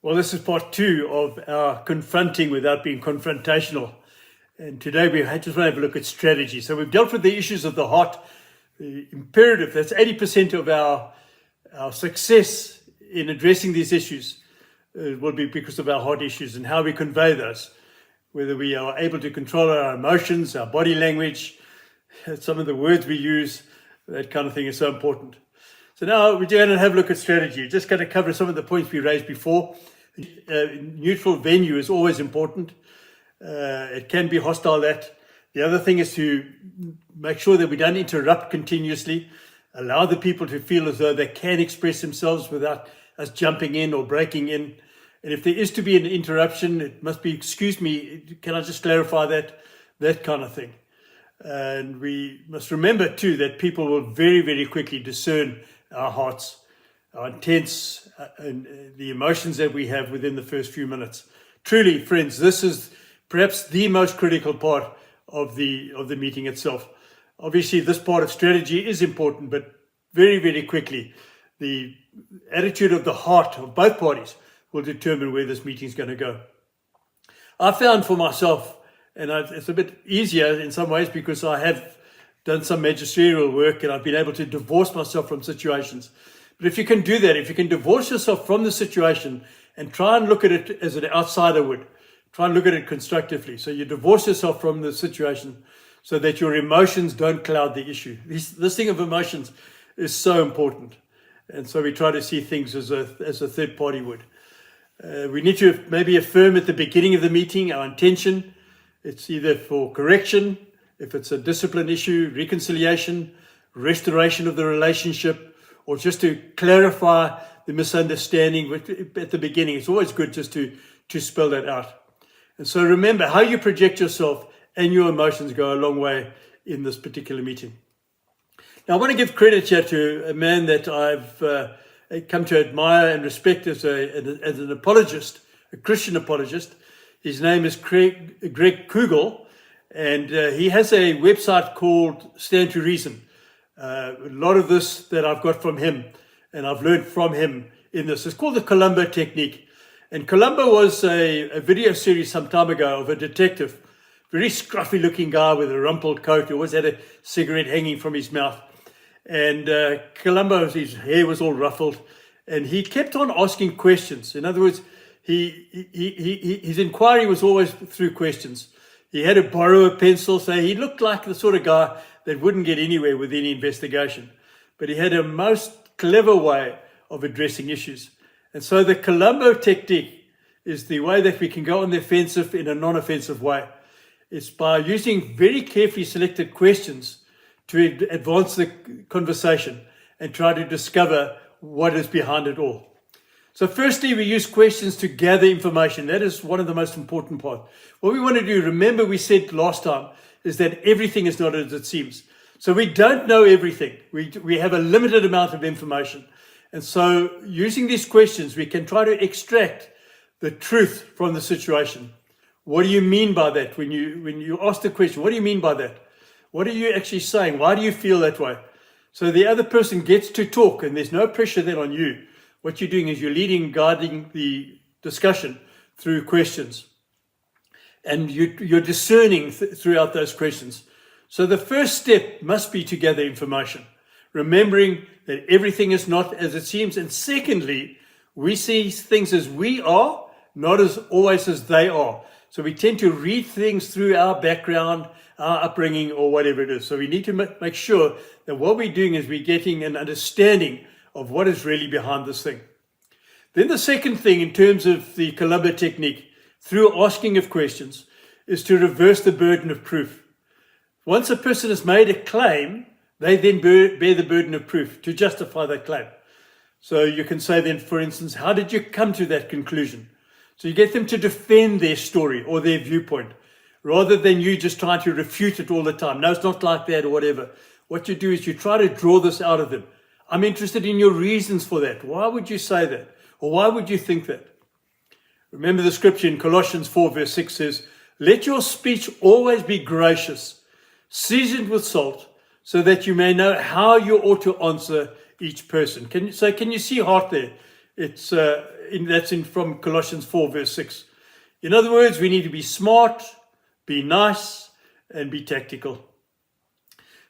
Well, this is part 2 of our confronting without being confrontational. And today we just want to have a look at strategy. So we've dealt with the issues of the heart, the imperative. That's 80% of our success in addressing these issues will be because of our heart issues and how we convey those. Whether we are able to control our emotions, our body language, some of the words we use, that kind of thing is so important. So now we're going to have a look at strategy. Just going to cover some of the points we raised before. Neutral venue is always important. It can be hostile. The other thing is to make sure that we don't interrupt continuously. Allow the people to feel as though they can express themselves without us jumping in or breaking in. And if there is to be an interruption, it must be, excuse me, can I just clarify that kind of thing. And we must remember too that people will very, very quickly discern our hearts, our intents, and the emotions that we have within the first few minutes. Truly, friends, this is perhaps the most critical part of the meeting itself. Obviously, this part of strategy is important, but very, very quickly, the attitude of the heart of both parties will determine where this meeting is going to go. I found for myself, and it's a bit easier in some ways because I have done some magisterial work and I've been able to divorce myself from situations. But if you can do that, if you can divorce yourself from the situation and try and look at it as an outsider would, try and look at it constructively. So you divorce yourself from the situation so that your emotions don't cloud the issue. This thing of emotions is so important. And so we try to see things as a third party would. We need to maybe affirm at the beginning of the meeting our intention. It's either for correction, if it's a discipline issue, reconciliation, restoration of the relationship, or just to clarify the misunderstanding at the beginning. It's always good just to spell that out. And so remember, how you project yourself and your emotions go a long way in this particular meeting. Now, I want to give credit here to a man that I've come to admire and respect as an apologist, a Christian apologist. His name is Greg Kugel, and he has a website called Stand to Reason. A lot of this that I've got from him, and I've learned from him in this, is called the Columbo technique. And Columbo was a video series some time ago of a detective, very scruffy looking guy with a rumpled coat. He always had a cigarette hanging from his mouth. And Columbo, his hair was all ruffled, and he kept on asking questions. In other words, his inquiry was always through questions. He had to borrow a pencil, so he looked like the sort of guy that wouldn't get anywhere with any investigation. But he had a most clever way of addressing issues. And so the Columbo technique is the way that we can go on the offensive in a non-offensive way. It's by using very carefully selected questions to advance the conversation and try to discover what is behind it all. So firstly, we use questions to gather information. That is one of the most important parts. What we want to do, remember we said last time, is that everything is not as it seems. So we don't know everything. We have a limited amount of information. And so using these questions, we can try to extract the truth from the situation. What do you mean by that? When you ask the question, what do you mean by that? What are you actually saying? Why do you feel that way? So the other person gets to talk, and there's no pressure then on you. What you're doing is you're guiding the discussion through questions. And you're discerning throughout those questions. So the first step must be to gather information, remembering that everything is not as it seems. And secondly, we see things as we are, not as always as they are. So we tend to read things through our background, our upbringing, or whatever it is. So we need to make sure that what we're doing is we're getting an understanding of what is really behind this thing. Then the second thing in terms of the Columbo technique, through asking of questions, is to reverse the burden of proof. Once a person has made a claim, they then bear the burden of proof to justify that claim. So you can say then, for instance, how did you come to that conclusion? So you get them to defend their story or their viewpoint, rather than you just trying to refute it all the time. No, it's not like that or whatever. What you do is you try to draw this out of them. I'm interested in your reasons for that. Why would you say that? Or why would you think that? Remember the scripture in Colossians 4 verse 6 says, let your speech always be gracious, seasoned with salt, so that you may know how you ought to answer each person. Can you see heart there? That's from Colossians 4, verse 6. In other words, we need to be smart, be nice, and be tactical.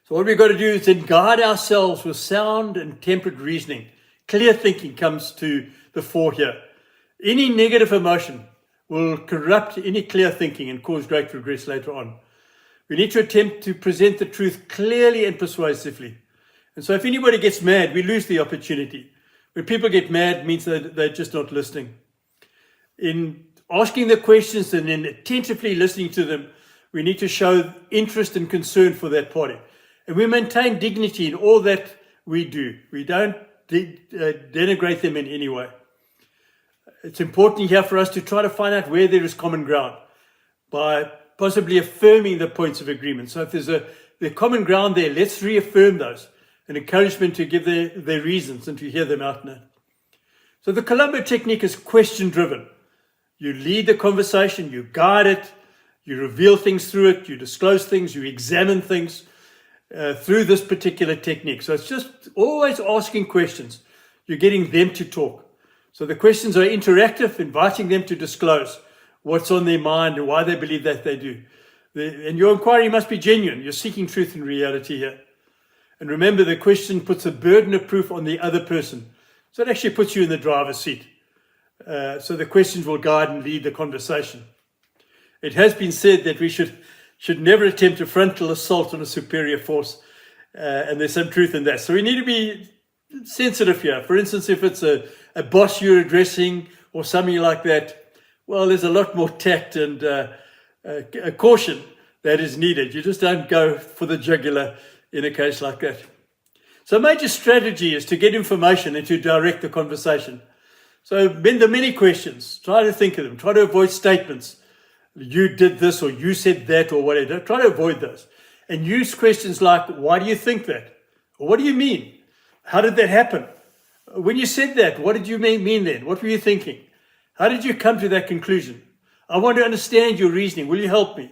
So what we've got to do is then guide ourselves with sound and tempered reasoning. Clear thinking comes to the fore here. Any negative emotion will corrupt any clear thinking and cause great regrets later on. We need to attempt to present the truth clearly and persuasively. And so if anybody gets mad, we lose the opportunity. When people get mad, it means that they're just not listening. In asking the questions and then attentively listening to them, we need to show interest and concern for that party. And we maintain dignity in all that we do. We don't denigrate them in any way. It's important here for us to try to find out where there is common ground by possibly affirming the points of agreement. So if there's the common ground there, let's reaffirm those and encourage them to give their reasons and to hear them out now. So the Colombo technique is question-driven. You lead the conversation, you guide it, you reveal things through it, you disclose things, you examine things through this particular technique. So it's just always asking questions. You're getting them to talk. So the questions are interactive, inviting them to disclose what's on their mind and why they believe that they do. And your inquiry must be genuine. You're seeking truth and reality here. And remember, the question puts a burden of proof on the other person. So it actually puts you in the driver's seat. So the questions will guide and lead the conversation. It has been said that we should never attempt a frontal assault on a superior force. And there's some truth in that. So we need to be sensitive here. For instance, if it's a boss you're addressing or something like that, well, there's a lot more tact and a caution that is needed. You just don't go for the jugular in a case like that. So a major strategy is to get information and to direct the conversation. So there are many questions. Try to think of them. Try to avoid statements. You did this or you said that or whatever. Try to avoid those. And use questions like, why do you think that? Or what do you mean? How did that happen? When you said that, what did you mean then? What were you thinking? How did you come to that conclusion? I want to understand your reasoning. Will you help me?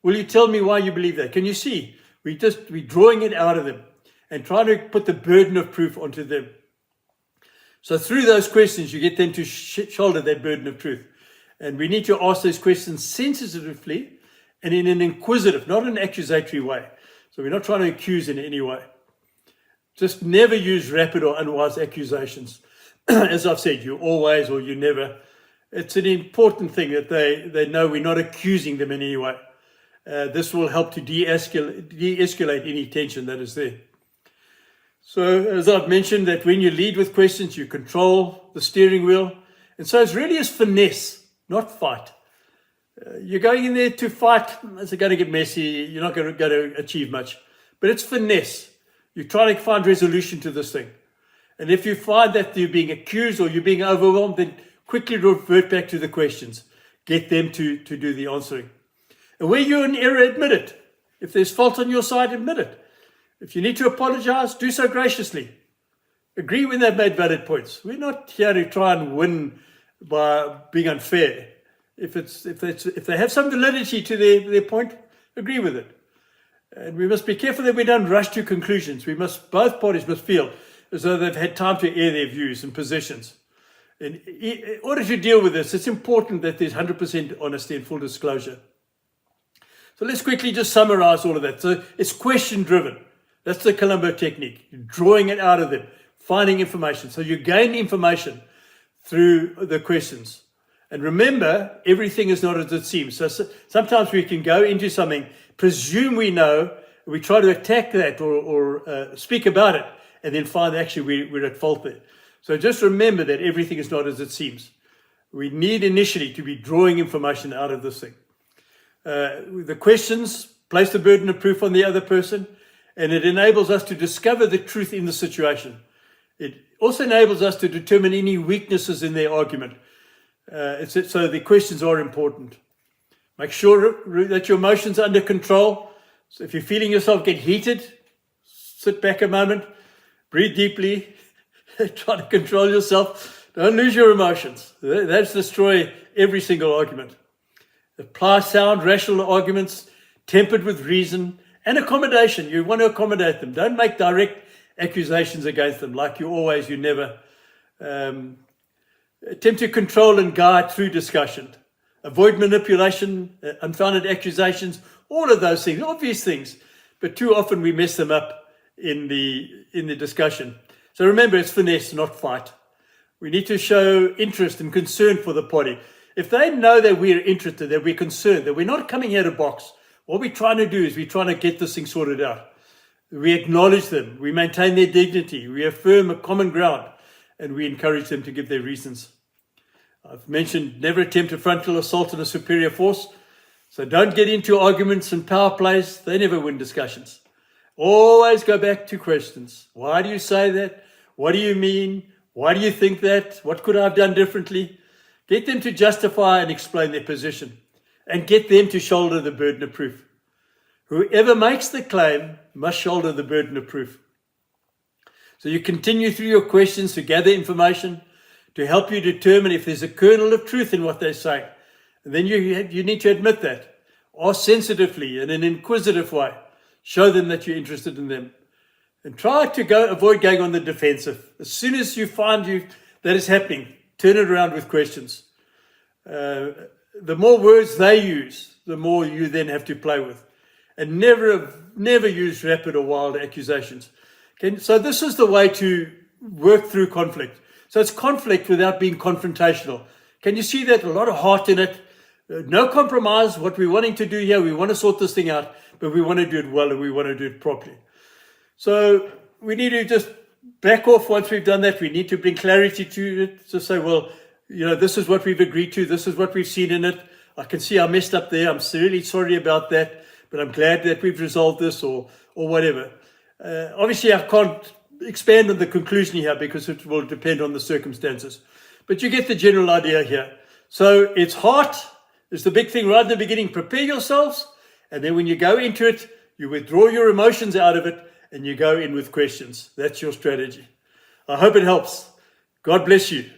Will you tell me why you believe that? Can you see? We're drawing it out of them and trying to put the burden of proof onto them. So through those questions, you get them to shoulder that burden of truth. And we need to ask those questions sensitively and in an inquisitive, not an accusatory way. So we're not trying to accuse in any way. Just never use rapid or unwise accusations. As I've said, you always or you never. It's an important thing that they know we're not accusing them in any way. This will help to de-escalate any tension that is there. So as I've mentioned, that when you lead with questions, you control the steering wheel. And so it really is finesse, not fight. You're going in there to fight. It's going to get messy. You're not going to achieve much. But it's finesse. You're trying to find resolution to this thing. And if you find that you're being accused or you're being overwhelmed, then quickly revert back to the questions. Get them to do the answering. And where you're in error, admit it. If there's fault on your side, admit it. If you need to apologize, do so graciously. Agree when they've made valid points. We're not here to try and win by being unfair. If they have some validity to their point, agree with it. And we must be careful that we don't rush to conclusions. Both parties must feel as though they've had time to air their views and positions. In order to deal with this, it's important that there's 100% honesty and full disclosure. So let's quickly just summarize all of that. So it's question-driven. That's the Colombo technique. You're drawing it out of them, finding information. So you gain information through the questions. And remember, everything is not as it seems. So sometimes we can go into something, presume we know, we try to attack that or speak about it, and then find actually we're at fault there. So just remember that everything is not as it seems. We need initially to be drawing information out of this thing. The questions place the burden of proof on the other person, and it enables us to discover the truth in the situation. It also enables us to determine any weaknesses in their argument. So the questions are important. Make sure that your emotions are under control. So if you're feeling yourself get heated, sit back a moment, breathe deeply, try to control yourself. Don't lose your emotions. That's destroy every single argument. Apply sound, rational arguments, tempered with reason and accommodation. You want to accommodate them. Don't make direct accusations against them like you always, you never. Attempt to control and guide through discussion. Avoid manipulation, unfounded accusations, all of those things, obvious things, but too often we mess them up in the discussion. So remember, it's finesse, not fight. We need to show interest and concern for the party. If they know that we're interested, that we're concerned, that we're not coming here to box, what we're trying to do is we're trying to get this thing sorted out. We acknowledge them, we maintain their dignity, we affirm a common ground, and we encourage them to give their reasons. I've mentioned never attempt a frontal assault on a superior force. So don't get into arguments and power plays. They never win discussions. Always go back to questions. Why do you say that? What do you mean? Why do you think that? What could I have done differently? Get them to justify and explain their position, and get them to shoulder the burden of proof. Whoever makes the claim must shoulder the burden of proof. So you continue through your questions to gather information to help you determine if there's a kernel of truth in what they say. And then you need to admit that. Ask sensitively in an inquisitive way. Show them that you're interested in them. And try to avoid going on the defensive. As soon as you find that is happening, turn it around with questions. The more words they use, the more you then have to play with. And never use rapid or wild accusations. Okay? So this is the way to work through conflict. So it's conflict without being confrontational. Can you see that? A lot of heart in it. No compromise. What we're wanting to do here, we want to sort this thing out, but we want to do it well and we want to do it properly. So we need to just back off once we've done that. We need to bring clarity to it, to say, well, this is what we've agreed to. This is what we've seen in it. I can see I messed up there. I'm really sorry about that, but I'm glad that we've resolved this or whatever. Obviously, I can't expand on the conclusion here because it will depend on the circumstances. But you get the general idea here. So it's heart is the big thing right at the beginning. Prepare yourselves. And then when you go into it, you withdraw your emotions out of it and you go in with questions. That's your strategy. I hope it helps. God bless you.